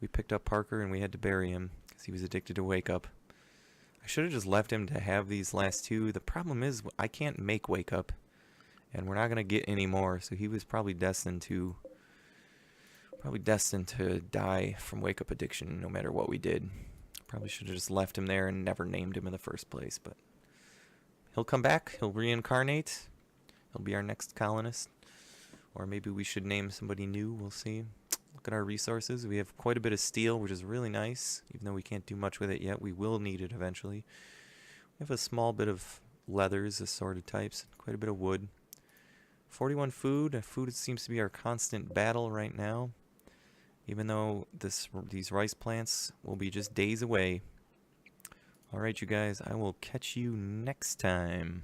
we picked up Parker and we had to bury him because he was addicted to Wake Up. I should have just left him to have these last two. The problem is I can't make Wake Up, and we're not gonna get any more. So he was probably destined to die from Wake Up addiction, no matter what we did. Probably should have just left him there and never named him in the first place. But he'll come back. He'll reincarnate. He'll be our next colonist, or maybe we should name somebody new. We'll see. Look at our resources. We have quite a bit of steel, which is really nice. Even though we can't do much with it yet, we will need it eventually. We have a small bit of leathers, assorted types, quite a bit of wood. 41 food. Food seems to be our constant battle right now. Even though these rice plants will be just days away. Alright, you guys, I will catch you next time.